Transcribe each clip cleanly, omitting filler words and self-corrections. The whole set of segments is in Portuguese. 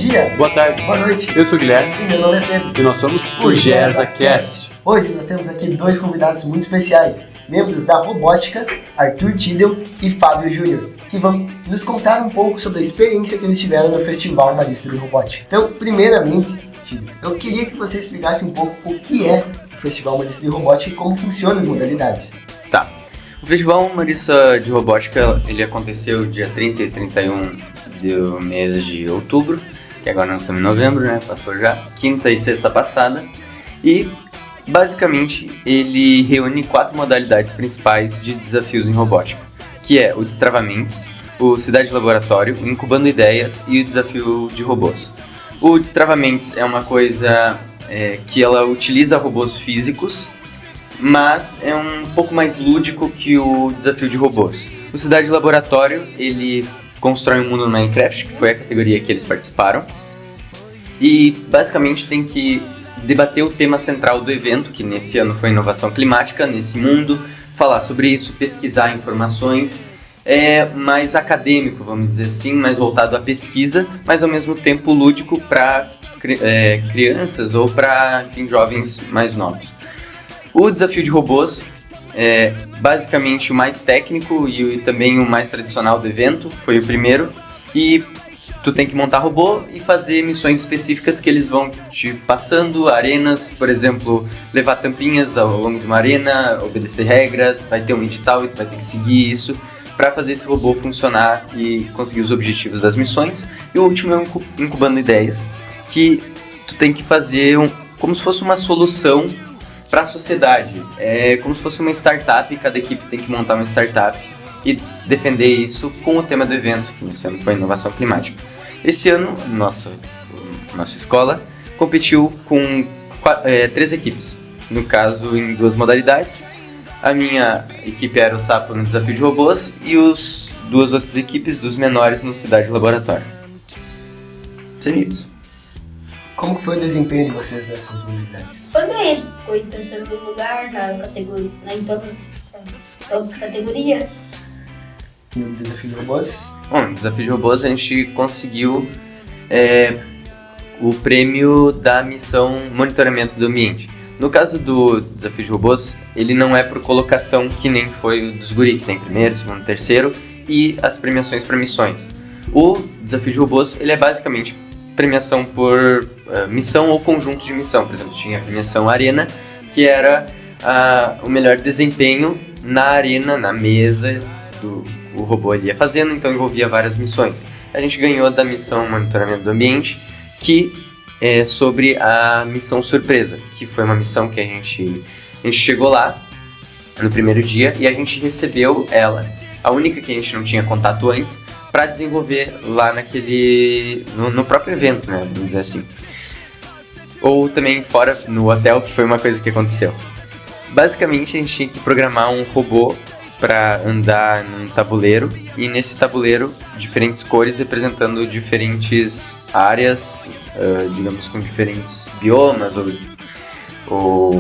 dia, boa tarde, boa noite. Eu sou o Guilherme E meu nome é Pedro. e nós somos o GesaCast. Hoje nós temos aqui dois convidados muito especiais, membros da robótica, Arthur Tidel e Fábio Júnior, que vão nos contar um pouco sobre a experiência que eles tiveram no Festival Marista de Robótica. Então, primeiramente, Tidel, eu queria que você explicasse um pouco o que é o Festival Marista de Robótica e como funcionam as modalidades. Tá. O Festival Marista de Robótica, ele aconteceu dia 30 e 31 do mês de outubro, que agora nós estamos em novembro, né? Passou já, quinta e sexta passada. E, basicamente, ele reúne 4 modalidades principais de desafios em robótica, que é o Destravamentos, o Cidade Laboratório, o Incubando Ideias e o Desafio de Robôs. O Destravamentos é uma coisa que ela utiliza robôs físicos, mas é um pouco mais lúdico que o Desafio de Robôs. O Cidade Laboratório, ele constrói um mundo no Minecraft, que foi a categoria que eles participaram, e basicamente tem que debater o tema central do evento, que nesse ano foi inovação climática nesse mundo, falar sobre isso, pesquisar informações, mais acadêmico, vamos dizer assim, mais voltado à pesquisa, mas ao mesmo tempo lúdico para crianças ou para jovens mais novos. O Desafio de Robôs é basicamente o mais técnico e também o mais tradicional do evento, foi o primeiro, e tu tem que montar robô e fazer missões específicas que eles vão te passando, arenas, por exemplo, levar tampinhas ao longo de uma arena, obedecer regras, vai ter um edital e tu vai ter que seguir isso para fazer esse robô funcionar e conseguir os objetivos das missões. E o último é o Incubando Ideias, que tu tem que fazer como se fosse uma solução para a sociedade. É como se fosse uma startup, cada equipe tem que montar uma startup e defender isso com o tema do evento, que nesse ano foi inovação climática. Esse ano, nossa escola competiu com 3 equipes, no caso em 2 modalidades. A minha equipe era o Sapo no Desafio de Robôs e as 2 outras equipes dos menores no Cidade Laboratório. Seria isso. Como foi o desempenho de vocês nessas modalidades? Foi bem, foi em terceiro lugar na categoria, em todas as categorias. No Desafio de Robôs? Bom, no Desafio de Robôs a gente conseguiu o prêmio da missão Monitoramento do Ambiente. No caso do Desafio de Robôs, ele não é por colocação que nem foi o dos guri, que tem primeiro, segundo, terceiro, e as premiações para missões. O Desafio de Robôs, ele é basicamente premiação por missão ou conjunto de missão. Por exemplo, tinha a premiação Arena, que era o melhor desempenho na arena, na mesa o robô ia fazendo, então envolvia várias missões. A gente ganhou da missão Monitoramento do Ambiente, que é sobre a missão Surpresa, que foi uma missão que a gente chegou lá no primeiro dia e a gente recebeu ela, a única que a gente não tinha contato antes, para desenvolver lá no próprio evento, né, vamos dizer assim. Ou também fora no hotel, que foi uma coisa que aconteceu. Basicamente a gente tinha que programar um robô para andar num tabuleiro, e nesse tabuleiro diferentes cores representando diferentes áreas, digamos com diferentes biomas ou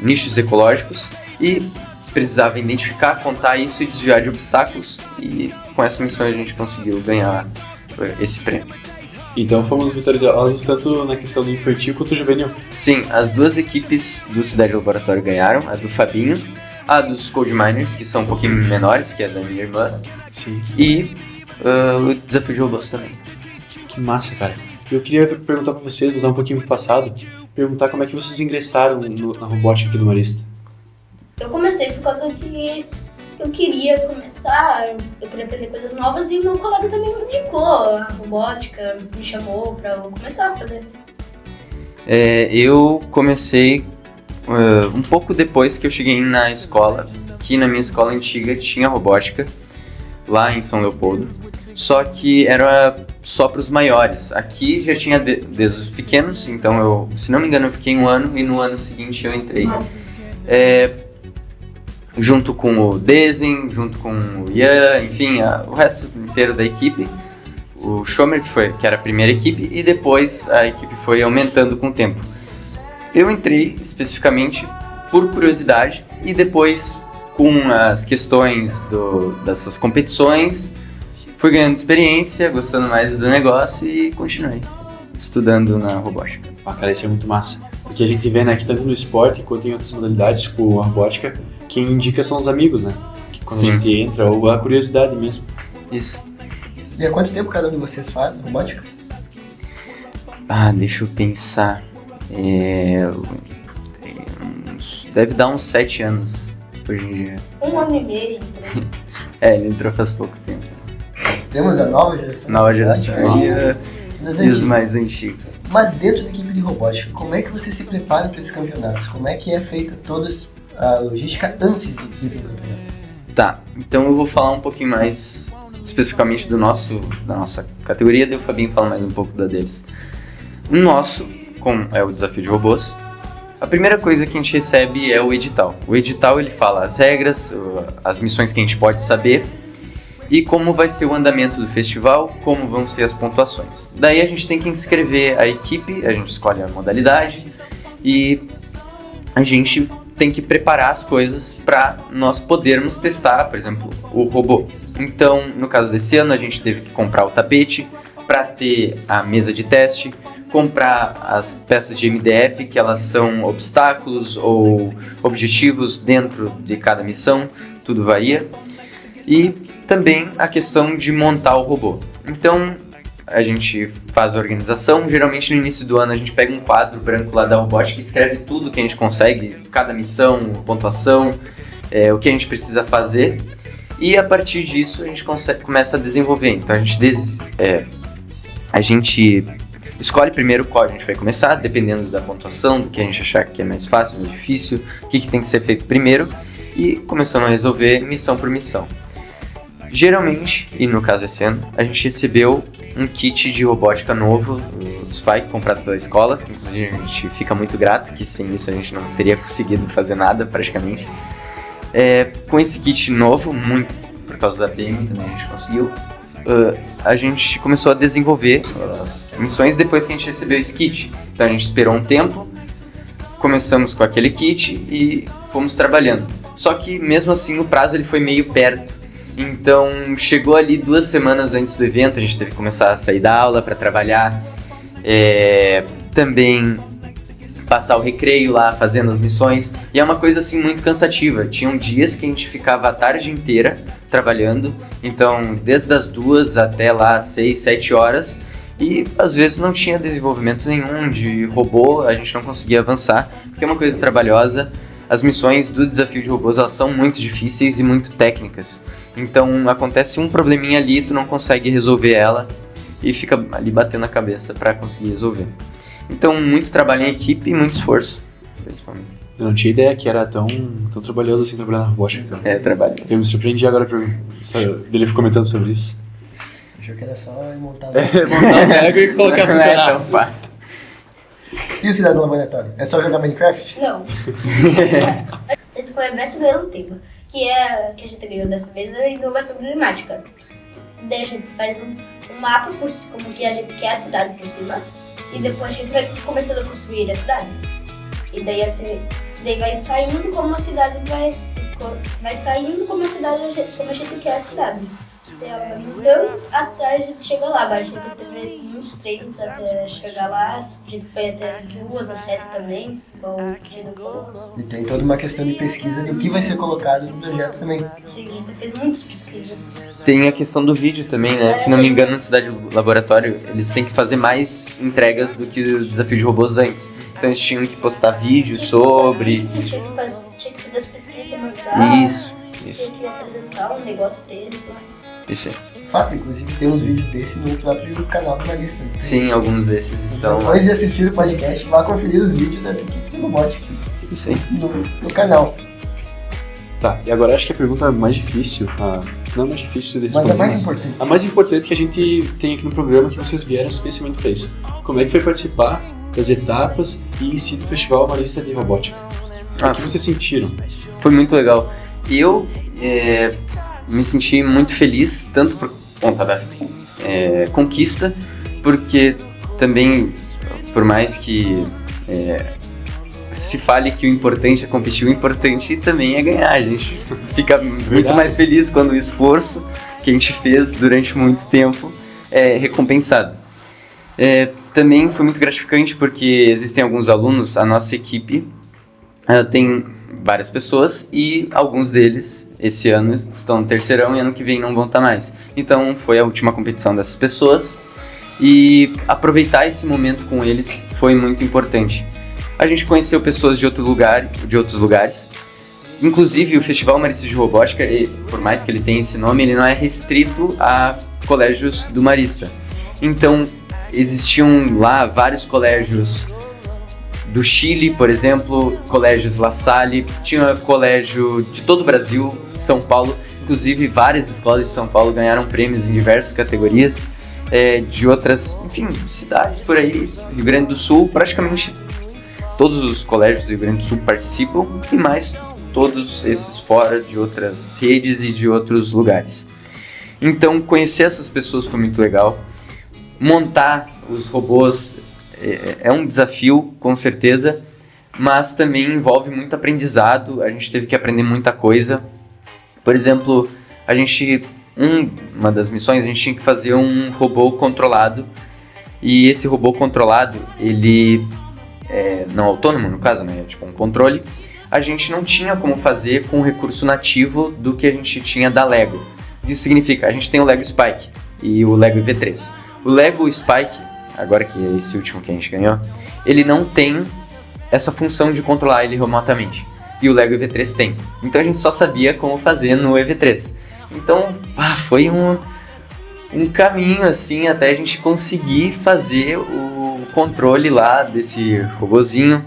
nichos ecológicos, e precisava identificar, contar isso e desviar de obstáculos, e com essa missão a gente conseguiu ganhar esse prêmio. Então fomos vitoriosos tanto na questão do infantil quanto do juvenil. Sim, as 2 equipes do Cidade Laboratório ganharam, a do Fabinho, a dos Code Miners, que são um pouquinho menores, que é da minha irmã. Sim. E o Desafio de Robôs também. Que massa, cara. Eu queria perguntar pra vocês, voltar um pouquinho pro passado, perguntar como é que vocês ingressaram na robótica aqui do Marista. Eu comecei por causa que eu queria começar, eu queria aprender coisas novas e meu colega também me indicou a robótica, me chamou pra eu começar a fazer. Eu comecei um pouco depois que eu cheguei na escola, que na minha escola antiga tinha robótica, lá em São Leopoldo, só que era só para os maiores. Aqui já tinha desde os pequenos, então eu, se não me engano, eu fiquei 1 ano e no ano seguinte eu entrei. Junto com o Desen, junto com o Ian, enfim, o resto inteiro da equipe. O Schomer, que era a primeira equipe, e depois a equipe foi aumentando com o tempo. Eu entrei especificamente por curiosidade e depois, com as questões dessas competições, fui ganhando experiência, gostando mais do negócio e continuei. estudando na robótica. Ah, cara, isso é muito massa. Porque a gente vê, né, que tanto no esporte quanto em outras modalidades, tipo a robótica, quem indica são os amigos, né? Que quando Sim. a gente entra, ou a curiosidade mesmo. Isso. E há quanto tempo cada um de vocês faz robótica? Deixa eu pensar. Deve dar uns 7 anos hoje em dia. 1 ano e meio. Ele entrou faz pouco tempo. Nós temos a nova geração. Nova geração Das e os antigas. mais antigos. Mas dentro da equipe de robótica, como é que você se prepara para esses campeonatos? Como é que é feita toda a logística antes de ir para o campeonato? Tá, então eu vou falar um pouquinho mais especificamente da nossa categoria, daí o Fabinho fala mais um pouco da deles. No nosso, como é o desafio de robôs, a primeira coisa que a gente recebe é o edital. O edital ele fala as regras, as missões que a gente pode saber e como vai ser o andamento do festival, como vão ser as pontuações. Daí a gente tem que inscrever a equipe, a gente escolhe a modalidade e a gente tem que preparar as coisas para nós podermos testar, por exemplo, o robô. Então, no caso desse ano, a gente teve que comprar o tapete para ter a mesa de teste, comprar as peças de MDF, que elas são obstáculos ou objetivos dentro de cada missão, tudo varia. E também a questão de montar o robô. Então, a gente faz a organização, geralmente no início do ano a gente pega um quadro branco lá da robótica e escreve tudo que a gente consegue, cada missão, pontuação, o que a gente precisa fazer. E a partir disso a gente começa a desenvolver. Então a gente escolhe primeiro qual a gente vai começar, dependendo da pontuação, do que a gente achar que é mais fácil, mais difícil, o que tem que ser feito primeiro, e começamos a resolver missão por missão. Geralmente, e no caso esse ano, a gente recebeu um kit de robótica novo, o Spike, comprado pela escola. Inclusive a gente fica muito grato, que sem isso a gente não teria conseguido fazer nada praticamente. Com esse kit novo, muito por causa da PM também a gente conseguiu, a gente começou a desenvolver as missões depois que a gente recebeu esse kit. Então a gente esperou um tempo, começamos com aquele kit e fomos trabalhando. Só que mesmo assim o prazo ele foi meio perto. Então chegou ali 2 semanas antes do evento, a gente teve que começar a sair da aula para trabalhar, também passar o recreio lá fazendo as missões, e é uma coisa assim muito cansativa. Tinham dias que a gente ficava a tarde inteira trabalhando, então desde as 2 até lá 6, 7 horas, e às vezes não tinha desenvolvimento nenhum de robô, a gente não conseguia avançar, porque é uma coisa trabalhosa. As missões do desafio de robôs elas são muito difíceis e muito técnicas. Então acontece um probleminha ali, tu não consegue resolver ela e fica ali batendo a cabeça para conseguir resolver. Então muito trabalho em equipe e muito esforço, principalmente. Eu não tinha ideia que era tão trabalhoso assim trabalhar na robótica. Então. Trabalho. Eu me surpreendi agora dele comentando sobre isso. Achou que era só montar Montar os Lego e colocar Não é tão fácil. E o cidadão laboratório? É só jogar Minecraft? Não. A gente começa ganhando um tema, que a gente ganhou dessa vez a inovação climática. Daí a gente faz um mapa por como que a gente quer a cidade por cima, e depois a gente vai começando a construir a cidade. E daí vai saindo como a cidade vai saindo como a gente quer a cidade. Daí ela vai mudando até a gente chegar lá, mas a gente teve muitos treinos até chegar lá, a gente foi até as 2, às 7 também, igual a gente falou. E tem toda uma questão de pesquisa do que vai ser colocado no projeto também. Sim, a gente fez muitas pesquisas. Tem a questão do vídeo também, né? Se não me engano, no Cidade Laboratório, eles têm que fazer mais entregas do que o desafio de robôs antes. Então eles tinham que postar vídeo sobre... Tinha que fazer as pesquisas, mandar. Isso. Tinha que apresentar um negócio pra eles lá. Isso aí. Fato, inclusive tem uns vídeos desse no próprio canal do Marista. Sim, alguns desses estão... Depois de assistir o podcast, vá conferir os vídeos das equipes de robótica Isso aí. no canal. Tá, e agora acho que a pergunta mais difícil, não é mais difícil de responder, Mas a mais importante. a mais importante que a gente tem aqui no programa, que vocês vieram especialmente para isso. Como é que foi participar das etapas e em si do Festival Marista de Robótica? O que vocês sentiram? Foi muito legal. Eu me senti muito feliz, tanto por conta da conquista, porque também, por mais que se fale que o importante é competir, o importante também é ganhar. A gente fica muito mais feliz quando o esforço que a gente fez durante muito tempo é recompensado. Também foi muito gratificante porque existem alguns alunos, a nossa equipe tem várias pessoas e alguns deles esse ano estão no terceirão e ano que vem não vão estar mais. Então foi a última competição dessas pessoas e aproveitar esse momento com eles foi muito importante. A gente conheceu pessoas de outros lugares. Inclusive o Festival Marista de Robótica, por mais que ele tenha esse nome, ele não é restrito a colégios do Marista. Então existiam lá vários colégios do Chile, por exemplo, colégios La Salle, tinha colégio de todo o Brasil, São Paulo, inclusive várias escolas de São Paulo ganharam prêmios em diversas categorias, de outras, enfim, cidades por aí, Rio Grande do Sul, praticamente todos os colégios do Rio Grande do Sul participam e mais todos esses fora de outras redes e de outros lugares. Então conhecer essas pessoas foi muito legal, montar os robôs é um desafio, com certeza, mas também envolve muito aprendizado, a gente teve que aprender muita coisa. Por exemplo, uma das missões, a gente tinha que fazer um robô controlado, e esse robô controlado, ele não autônomo no caso, né, tipo um controle, a gente não tinha como fazer com o recurso nativo do que a gente tinha da Lego. Isso significa, a gente tem o Lego Spike e o Lego EV3. O Lego Spike, agora que é esse último que a gente ganhou, ele não tem essa função de controlar ele remotamente. E o Lego EV3 tem. Então a gente só sabia como fazer no EV3. Então foi um caminho assim até a gente conseguir fazer o controle lá desse robozinho.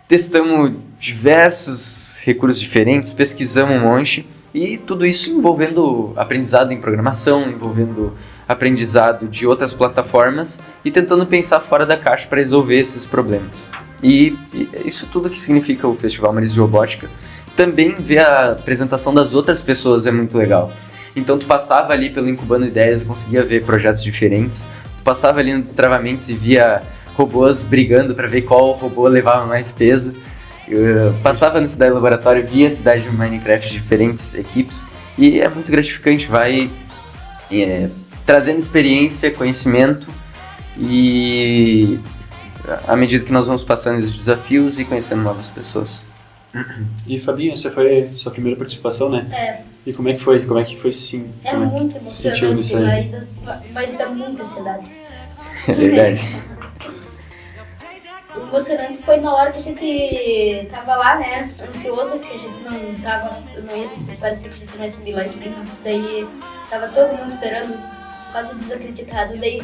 Testamos diversos recursos diferentes, pesquisamos um monte. E tudo isso envolvendo aprendizado em programação, envolvendo aprendizado de outras plataformas e tentando pensar fora da caixa para resolver esses problemas. E isso tudo que significa o Festival Marista de Robótica. Também ver a apresentação das outras pessoas é muito legal. Então tu passava ali pelo Incubando Ideias e conseguia ver projetos diferentes. Tu passava ali no Destravamentos e via robôs brigando para ver qual robô levava mais peso. Eu passava no Cidade Laboratório, via a cidade de Minecraft de diferentes equipes e é muito gratificante, vai trazendo experiência, conhecimento e à medida que nós vamos passando os desafios e conhecendo novas pessoas. E Fabinho, essa foi a sua primeira participação, né? E como é que foi? Como é que foi sim? É muito emocionante, mas dá muita ansiedade. É verdade. O emocionante foi na hora que a gente tava lá, né, ansioso, porque a gente parecia que a gente não ia subir lá em cima. Daí tava todo mundo esperando, quase desacreditado. Daí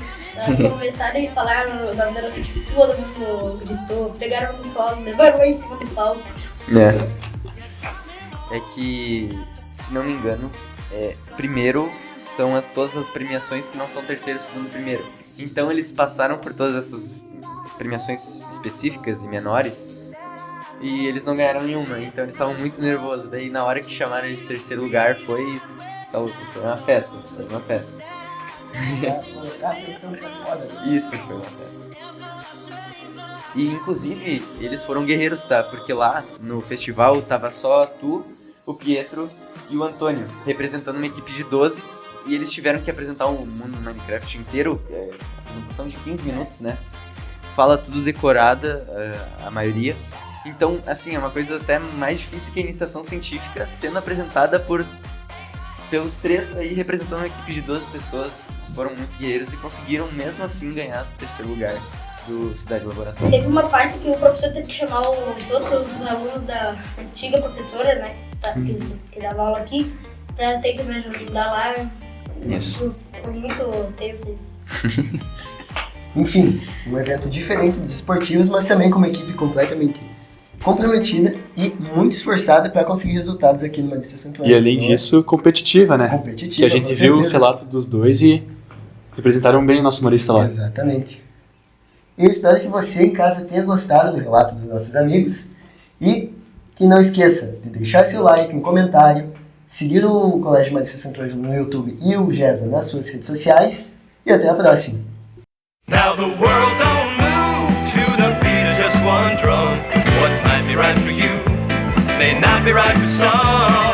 começaram a falar no nome da nossa equipe, todo mundo gritou, pegaram no colo, levaram lá em cima do palco. É que, se não me engano, primeiro são todas as premiações que não são terceiro, segundo e primeiro. Então eles passaram por todas essas premiações específicas e menores e eles não ganharam nenhuma, então eles estavam muito nervosos. Daí na hora que chamaram eles terceiro lugar foi uma festa, Isso, foi uma festa. E inclusive eles foram guerreiros, tá? Porque lá no festival tava só tu, o Pietro e o Antônio representando uma equipe de 12 e eles tiveram que apresentar o mundo do Minecraft inteiro, apresentação de 15 minutos, né? Fala tudo decorada, a maioria. Então, assim, é uma coisa até mais difícil que a iniciação científica sendo apresentada pelos três aí, representando uma equipe de 12 pessoas. Eles foram muito guerreiros e conseguiram, mesmo assim, ganhar o terceiro lugar do Cidade Laboratório. Teve uma parte que o professor teve que chamar os outros alunos da antiga professora, né, que dava aula aqui, pra ter que me ajudar lá. Isso. Foi muito tenso isso. Enfim, um evento diferente dos esportivos, mas também com uma equipe completamente comprometida e muito esforçada para conseguir resultados aqui no Marista Santuário. E além disso, competitiva, né? Competitiva, que a gente viu os relatos dos dois e representaram bem o nosso Marista lá. Exatamente. Eu espero que você em casa tenha gostado do relato dos nossos amigos e que não esqueça de deixar seu like, um comentário, seguir o Colégio Marista Santuário no YouTube e o GESA nas suas redes sociais e até a próxima. Now the world don't move to the beat of just one drum. What might be right for you may not be right for some.